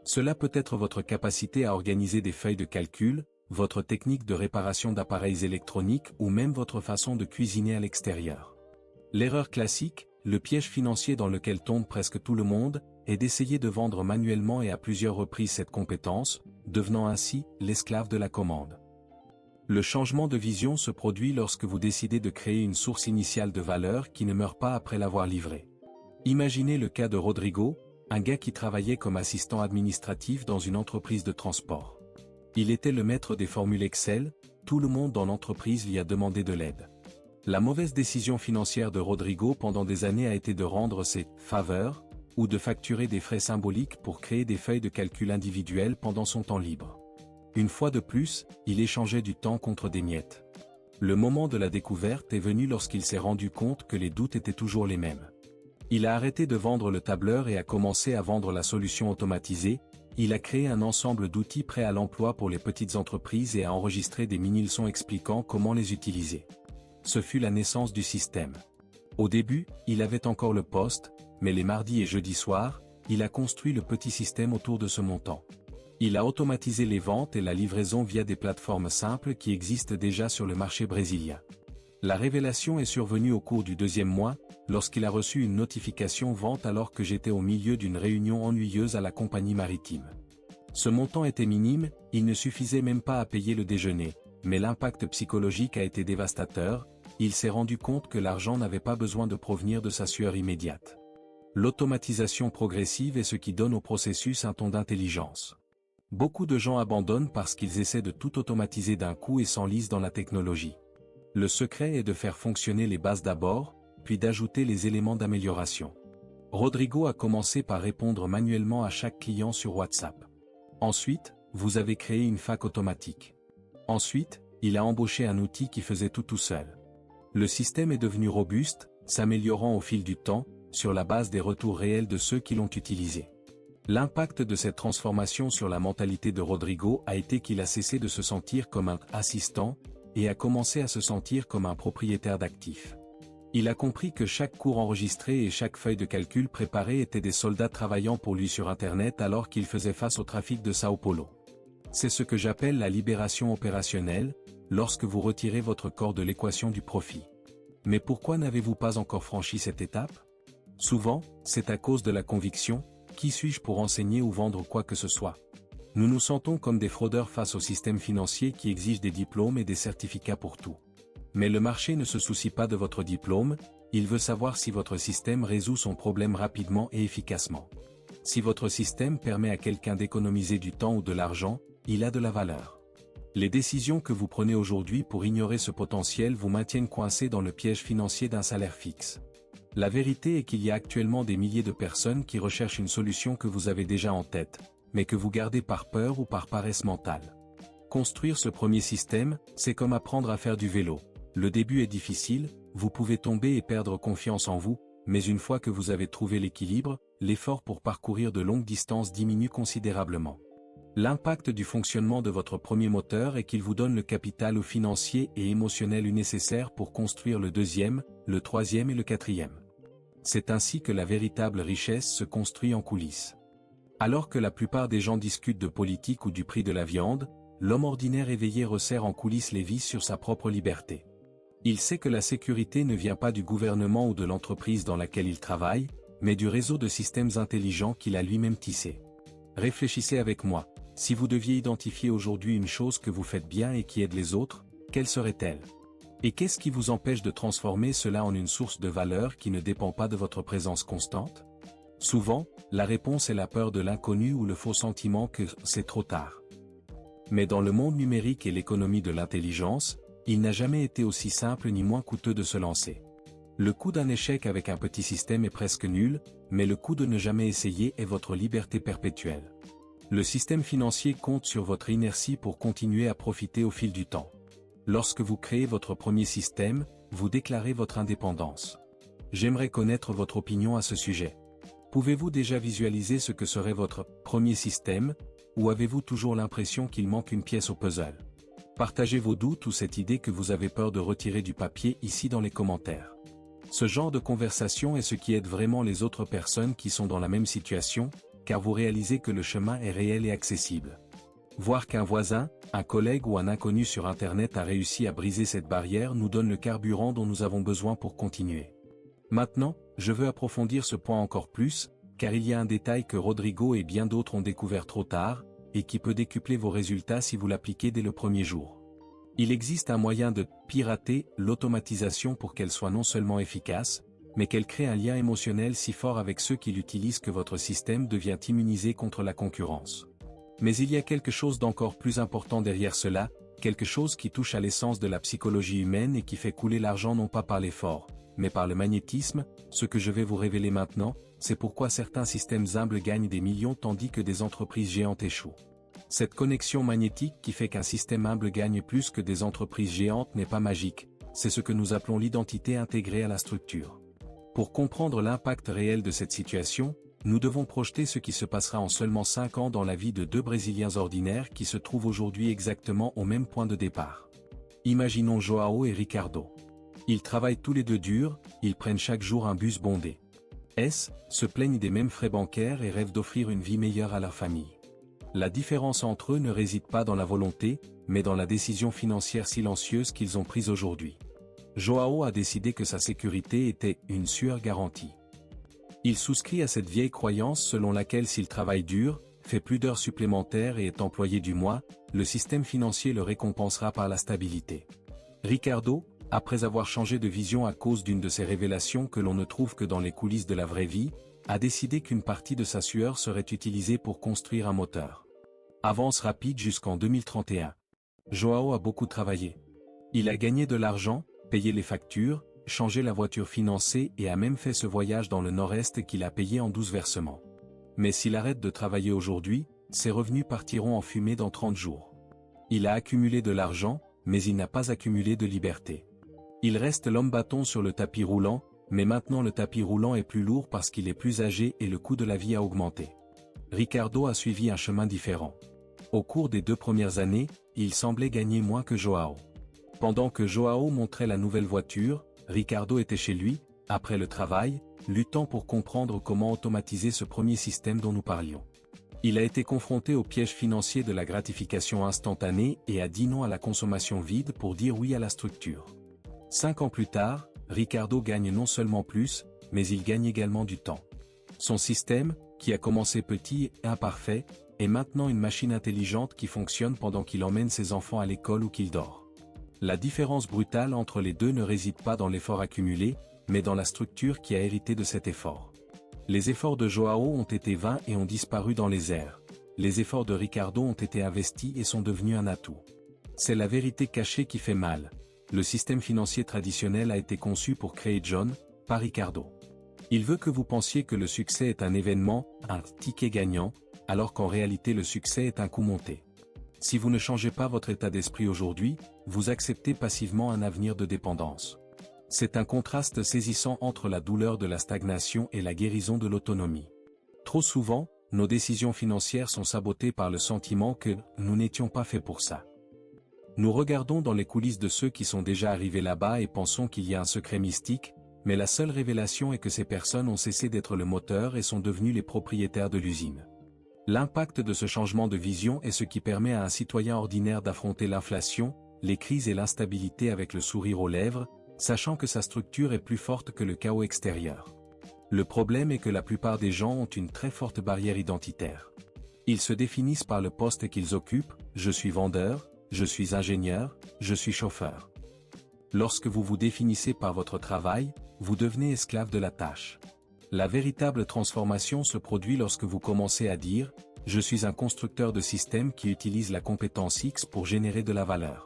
Cela peut être votre capacité à organiser des feuilles de calcul, votre technique de réparation d'appareils électroniques ou même votre façon de cuisiner à l'extérieur. L'erreur classique, le piège financier dans lequel tombe presque tout le monde, est d'essayer de vendre manuellement et à plusieurs reprises cette compétence, devenant ainsi l'esclave de la commande. Le changement de vision se produit lorsque vous décidez de créer une source initiale de valeur qui ne meurt pas après l'avoir livrée. Imaginez le cas de Rodrigo, un gars qui travaillait comme assistant administratif dans une entreprise de transport. Il était le maître des formules Excel, tout le monde dans l'entreprise lui a demandé de l'aide. La mauvaise décision financière de Rodrigo pendant des années a été de rendre ses « faveurs » ou de facturer des frais symboliques pour créer des feuilles de calcul individuelles pendant son temps libre. Une fois de plus, il échangeait du temps contre des miettes. Le moment de la découverte est venu lorsqu'il s'est rendu compte que les doutes étaient toujours les mêmes. Il a arrêté de vendre le tableur et a commencé à vendre la solution automatisée. Il a créé un ensemble d'outils prêts à l'emploi pour les petites entreprises et a enregistré des mini-leçons expliquant comment les utiliser. Ce fut la naissance du système. Au début, il avait encore le poste, mais les mardis et jeudis soirs, il a construit le petit système autour de ce montant. Il a automatisé les ventes et la livraison via des plateformes simples qui existent déjà sur le marché brésilien. La révélation est survenue au cours du deuxième mois, lorsqu'il a reçu une notification vente alors que j'étais au milieu d'une réunion ennuyeuse à la compagnie maritime. Ce montant était minime, il ne suffisait même pas à payer le déjeuner, mais l'impact psychologique a été dévastateur, il s'est rendu compte que l'argent n'avait pas besoin de provenir de sa sueur immédiate. L'automatisation progressive est ce qui donne au processus un ton d'intelligence. Beaucoup de gens abandonnent parce qu'ils essaient de tout automatiser d'un coup et s'enlisent dans la technologie. Le secret est de faire fonctionner les bases d'abord, puis d'ajouter les éléments d'amélioration. Rodrigo a commencé par répondre manuellement à chaque client sur WhatsApp. Ensuite, vous avez créé une fac automatique. Ensuite, il a embauché un outil qui faisait tout seul. Le système est devenu robuste, s'améliorant au fil du temps, sur la base des retours réels de ceux qui l'ont utilisé. L'impact de cette transformation sur la mentalité de Rodrigo a été qu'il a cessé de se sentir comme un assistant, et a commencé à se sentir comme un propriétaire d'actifs. Il a compris que chaque cours enregistré et chaque feuille de calcul préparée étaient des soldats travaillant pour lui sur Internet alors qu'il faisait face au trafic de Sao Paulo. C'est ce que j'appelle la libération opérationnelle, lorsque vous retirez votre corps de l'équation du profit. Mais pourquoi n'avez-vous pas encore franchi cette étape? Souvent, c'est à cause de la conviction, qui suis-je pour enseigner ou vendre quoi que ce soit? Nous nous sentons comme des fraudeurs face au système financier qui exige des diplômes et des certificats pour tout. Mais le marché ne se soucie pas de votre diplôme, il veut savoir si votre système résout son problème rapidement et efficacement. Si votre système permet à quelqu'un d'économiser du temps ou de l'argent, il a de la valeur. Les décisions que vous prenez aujourd'hui pour ignorer ce potentiel vous maintiennent coincé dans le piège financier d'un salaire fixe. La vérité est qu'il y a actuellement des milliers de personnes qui recherchent une solution que vous avez déjà en tête, mais que vous gardez par peur ou par paresse mentale. Construire ce premier système, c'est comme apprendre à faire du vélo. Le début est difficile, vous pouvez tomber et perdre confiance en vous, mais une fois que vous avez trouvé l'équilibre, l'effort pour parcourir de longues distances diminue considérablement. L'impact du fonctionnement de votre premier moteur est qu'il vous donne le capital financier et émotionnel nécessaire pour construire le deuxième, le troisième et le quatrième. C'est ainsi que la véritable richesse se construit en coulisses. Alors que la plupart des gens discutent de politique ou du prix de la viande, l'homme ordinaire éveillé resserre en coulisses les vis sur sa propre liberté. Il sait que la sécurité ne vient pas du gouvernement ou de l'entreprise dans laquelle il travaille, mais du réseau de systèmes intelligents qu'il a lui-même tissé. Réfléchissez avec moi, si vous deviez identifier aujourd'hui une chose que vous faites bien et qui aide les autres, quelle serait-elle? Et qu'est-ce qui vous empêche de transformer cela en une source de valeur qui ne dépend pas de votre présence constante? Souvent, la réponse est la peur de l'inconnu ou le faux sentiment que c'est trop tard. Mais dans le monde numérique et l'économie de l'intelligence, il n'a jamais été aussi simple ni moins coûteux de se lancer. Le coût d'un échec avec un petit système est presque nul, mais le coût de ne jamais essayer est votre liberté perpétuelle. Le système financier compte sur votre inertie pour continuer à profiter au fil du temps. Lorsque vous créez votre premier système, vous déclarez votre indépendance. J'aimerais connaître votre opinion à ce sujet. Pouvez-vous déjà visualiser ce que serait votre premier système, ou avez-vous toujours l'impression qu'il manque une pièce au puzzle? Partagez vos doutes ou cette idée que vous avez peur de retirer du papier ici dans les commentaires. Ce genre de conversation est ce qui aide vraiment les autres personnes qui sont dans la même situation, car vous réalisez que le chemin est réel et accessible. Voir qu'un voisin, un collègue ou un inconnu sur Internet a réussi à briser cette barrière nous donne le carburant dont nous avons besoin pour continuer. Maintenant, je veux approfondir ce point encore plus, car il y a un détail que Rodrigo et bien d'autres ont découvert trop tard, et qui peut décupler vos résultats si vous l'appliquez dès le premier jour. Il existe un moyen de pirater l'automatisation pour qu'elle soit non seulement efficace, mais qu'elle crée un lien émotionnel si fort avec ceux qui l'utilisent que votre système devient immunisé contre la concurrence. Mais il y a quelque chose d'encore plus important derrière cela, quelque chose qui touche à l'essence de la psychologie humaine et qui fait couler l'argent non pas par l'effort, mais par le magnétisme. Ce que je vais vous révéler maintenant, c'est pourquoi certains systèmes humbles gagnent des millions tandis que des entreprises géantes échouent. Cette connexion magnétique qui fait qu'un système humble gagne plus que des entreprises géantes n'est pas magique, c'est ce que nous appelons l'identité intégrée à la structure. Pour comprendre l'impact réel de cette situation, nous devons projeter ce qui se passera en seulement 5 ans dans la vie de deux Brésiliens ordinaires qui se trouvent aujourd'hui exactement au même point de départ. Imaginons Joao et Ricardo. Ils travaillent tous les deux dur, ils prennent chaque jour un bus bondé. Se plaignent des mêmes frais bancaires et rêvent d'offrir une vie meilleure à leur famille. La différence entre eux ne réside pas dans la volonté, mais dans la décision financière silencieuse qu'ils ont prise aujourd'hui. Joao a décidé que sa sécurité était une sueur garantie. Il souscrit à cette vieille croyance selon laquelle s'il travaille dur, fait plus d'heures supplémentaires et est employé du mois, le système financier le récompensera par la stabilité. Ricardo, après avoir changé de vision à cause d'une de ces révélations que l'on ne trouve que dans les coulisses de la vraie vie, a décidé qu'une partie de sa sueur serait utilisée pour construire un moteur. Avance rapide jusqu'en 2031. Joao a beaucoup travaillé. Il a gagné de l'argent, payé les factures, changé la voiture financée et a même fait ce voyage dans le Nord-Est qu'il a payé en 12 versements. Mais s'il arrête de travailler aujourd'hui, ses revenus partiront en fumée dans 30 jours. Il a accumulé de l'argent, mais il n'a pas accumulé de liberté. Il reste l'homme bâton sur le tapis roulant, mais maintenant le tapis roulant est plus lourd parce qu'il est plus âgé et le coût de la vie a augmenté. Ricardo a suivi un chemin différent. Au cours des 2 premières années, il semblait gagner moins que Joao. Pendant que Joao montrait la nouvelle voiture, Ricardo était chez lui, après le travail, luttant pour comprendre comment automatiser ce premier système dont nous parlions. Il a été confronté au piège financier de la gratification instantanée et a dit non à la consommation vide pour dire oui à la structure. 5 ans plus tard, Ricardo gagne non seulement plus, mais il gagne également du temps. Son système, qui a commencé petit et imparfait, est maintenant une machine intelligente qui fonctionne pendant qu'il emmène ses enfants à l'école ou qu'il dort. La différence brutale entre les deux ne réside pas dans l'effort accumulé, mais dans la structure qui a hérité de cet effort. Les efforts de Joao ont été vains et ont disparu dans les airs. Les efforts de Ricardo ont été investis et sont devenus un atout. C'est la vérité cachée qui fait mal. Le système financier traditionnel a été conçu pour créer John, pas Ricardo. Il veut que vous pensiez que le succès est un événement, un ticket gagnant, alors qu'en réalité le succès est un coup monté. Si vous ne changez pas votre état d'esprit aujourd'hui, vous acceptez passivement un avenir de dépendance. C'est un contraste saisissant entre la douleur de la stagnation et la guérison de l'autonomie. Trop souvent, nos décisions financières sont sabotées par le sentiment que nous n'étions pas faits pour ça. Nous regardons dans les coulisses de ceux qui sont déjà arrivés là-bas et pensons qu'il y a un secret mystique, mais la seule révélation est que ces personnes ont cessé d'être le moteur et sont devenues les propriétaires de l'usine. L'impact de ce changement de vision est ce qui permet à un citoyen ordinaire d'affronter l'inflation, les crises et l'instabilité avec le sourire aux lèvres, sachant que sa structure est plus forte que le chaos extérieur. Le problème est que la plupart des gens ont une très forte barrière identitaire. Ils se définissent par le poste qu'ils occupent, je suis vendeur, je suis ingénieur, je suis chauffeur. Lorsque vous vous définissez par votre travail, vous devenez esclave de la tâche. La véritable transformation se produit lorsque vous commencez à dire « Je suis un constructeur de système qui utilise la compétence X pour générer de la valeur ».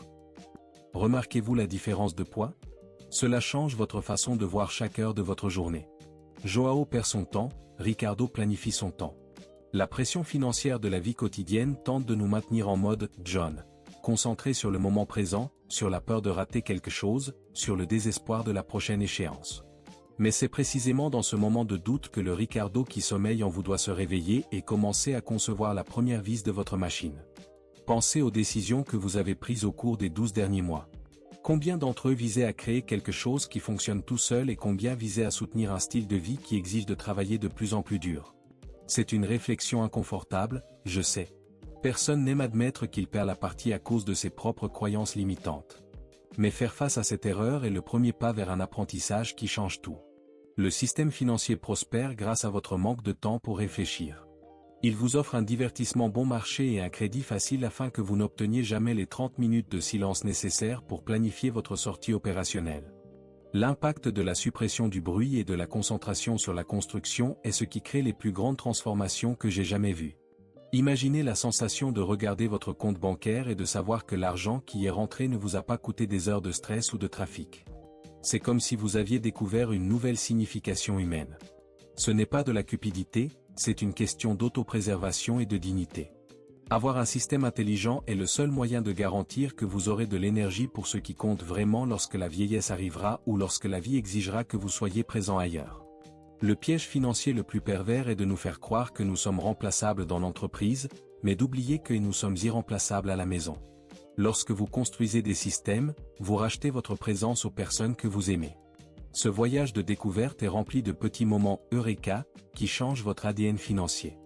Remarquez-vous la différence de poids? Cela change votre façon de voir chaque heure de votre journée. Joao perd son temps, Ricardo planifie son temps. La pression financière de la vie quotidienne tente de nous maintenir en mode « John », concentré sur le moment présent, sur la peur de rater quelque chose, sur le désespoir de la prochaine échéance. Mais c'est précisément dans ce moment de doute que le Ricardo qui sommeille en vous doit se réveiller et commencer à concevoir la première vis de votre machine. Pensez aux décisions que vous avez prises au cours des 12 derniers mois. Combien d'entre eux visaient à créer quelque chose qui fonctionne tout seul et combien visaient à soutenir un style de vie qui exige de travailler de plus en plus dur? C'est une réflexion inconfortable, je sais. Personne n'aime admettre qu'il perd la partie à cause de ses propres croyances limitantes. Mais faire face à cette erreur est le premier pas vers un apprentissage qui change tout. Le système financier prospère grâce à votre manque de temps pour réfléchir. Il vous offre un divertissement bon marché et un crédit facile afin que vous n'obteniez jamais les 30 minutes de silence nécessaires pour planifier votre sortie opérationnelle. L'impact de la suppression du bruit et de la concentration sur la construction est ce qui crée les plus grandes transformations que j'ai jamais vues. Imaginez la sensation de regarder votre compte bancaire et de savoir que l'argent qui est rentré ne vous a pas coûté des heures de stress ou de trafic. C'est comme si vous aviez découvert une nouvelle signification humaine. Ce n'est pas de la cupidité, c'est une question d'autopréservation et de dignité. Avoir un système intelligent est le seul moyen de garantir que vous aurez de l'énergie pour ce qui compte vraiment lorsque la vieillesse arrivera ou lorsque la vie exigera que vous soyez présent ailleurs. Le piège financier le plus pervers est de nous faire croire que nous sommes remplaçables dans l'entreprise, mais d'oublier que nous sommes irremplaçables à la maison. Lorsque vous construisez des systèmes, vous rachetez votre présence aux personnes que vous aimez. Ce voyage de découverte est rempli de petits moments Eureka, qui changent votre ADN financier.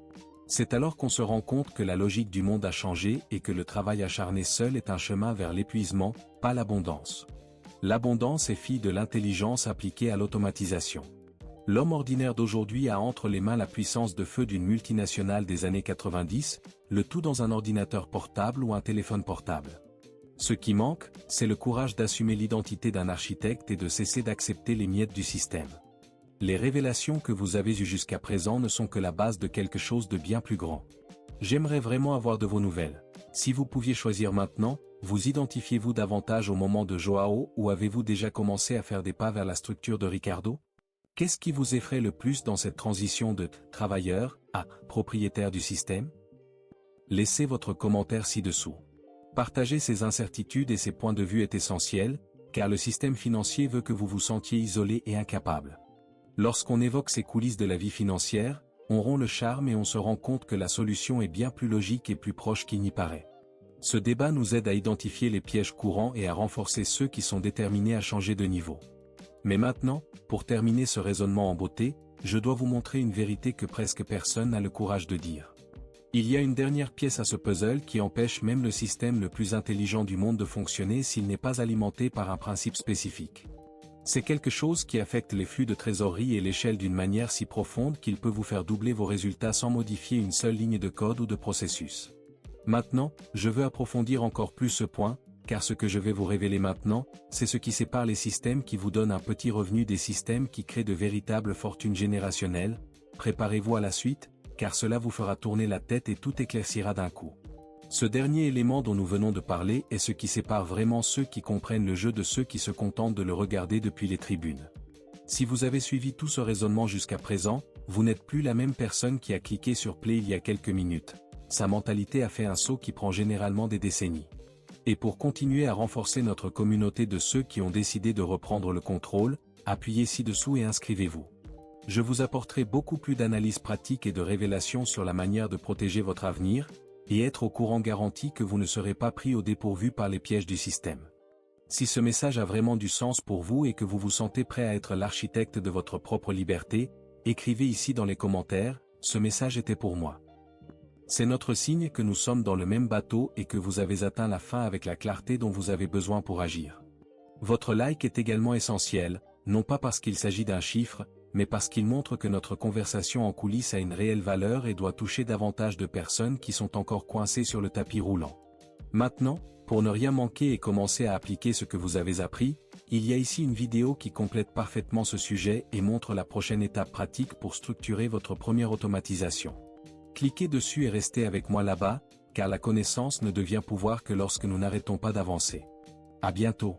C'est alors qu'on se rend compte que la logique du monde a changé et que le travail acharné seul est un chemin vers l'épuisement, pas l'abondance. L'abondance est fille de l'intelligence appliquée à l'automatisation. L'homme ordinaire d'aujourd'hui a entre les mains la puissance de feu d'une multinationale des années 90, le tout dans un ordinateur portable ou un téléphone portable. Ce qui manque, c'est le courage d'assumer l'identité d'un architecte et de cesser d'accepter les miettes du système. Les révélations que vous avez eues jusqu'à présent ne sont que la base de quelque chose de bien plus grand. J'aimerais vraiment avoir de vos nouvelles. Si vous pouviez choisir maintenant, vous identifiez-vous davantage au moment de Joao ou avez-vous déjà commencé à faire des pas vers la structure de Ricardo? Qu'est-ce qui vous effraie le plus dans cette transition de travailleur à propriétaire du système? Laissez votre commentaire ci-dessous. Partager ces incertitudes et ces points de vue est essentiel, car le système financier veut que vous vous sentiez isolé et incapable. Lorsqu'on évoque ces coulisses de la vie financière, on rompt le charme et on se rend compte que la solution est bien plus logique et plus proche qu'il n'y paraît. Ce débat nous aide à identifier les pièges courants et à renforcer ceux qui sont déterminés à changer de niveau. Mais maintenant, pour terminer ce raisonnement en beauté, je dois vous montrer une vérité que presque personne n'a le courage de dire. Il y a une dernière pièce à ce puzzle qui empêche même le système le plus intelligent du monde de fonctionner s'il n'est pas alimenté par un principe spécifique. C'est quelque chose qui affecte les flux de trésorerie et l'échelle d'une manière si profonde qu'il peut vous faire doubler vos résultats sans modifier une seule ligne de code ou de processus. Maintenant, je veux approfondir encore plus ce point, car ce que je vais vous révéler maintenant, c'est ce qui sépare les systèmes qui vous donnent un petit revenu des systèmes qui créent de véritables fortunes générationnelles. Préparez-vous à la suite, car cela vous fera tourner la tête et tout éclaircira d'un coup. Ce dernier élément dont nous venons de parler est ce qui sépare vraiment ceux qui comprennent le jeu de ceux qui se contentent de le regarder depuis les tribunes. Si vous avez suivi tout ce raisonnement jusqu'à présent, vous n'êtes plus la même personne qui a cliqué sur Play il y a quelques minutes. Sa mentalité a fait un saut qui prend généralement des décennies. Et pour continuer à renforcer notre communauté de ceux qui ont décidé de reprendre le contrôle, appuyez ci-dessous et inscrivez-vous. Je vous apporterai beaucoup plus d'analyses pratiques et de révélations sur la manière de protéger votre avenir, et être au courant garantit que vous ne serez pas pris au dépourvu par les pièges du système. Si ce message a vraiment du sens pour vous et que vous vous sentez prêt à être l'architecte de votre propre liberté, écrivez ici dans les commentaires, ce message était pour moi. C'est notre signe que nous sommes dans le même bateau et que vous avez atteint la fin avec la clarté dont vous avez besoin pour agir. Votre like est également essentiel, non pas parce qu'il s'agit d'un chiffre, mais parce qu'il montre que notre conversation en coulisses a une réelle valeur et doit toucher davantage de personnes qui sont encore coincées sur le tapis roulant. Maintenant, pour ne rien manquer et commencer à appliquer ce que vous avez appris, il y a ici une vidéo qui complète parfaitement ce sujet et montre la prochaine étape pratique pour structurer votre première automatisation. Cliquez dessus et restez avec moi là-bas, car la connaissance ne devient pouvoir que lorsque nous n'arrêtons pas d'avancer. À bientôt.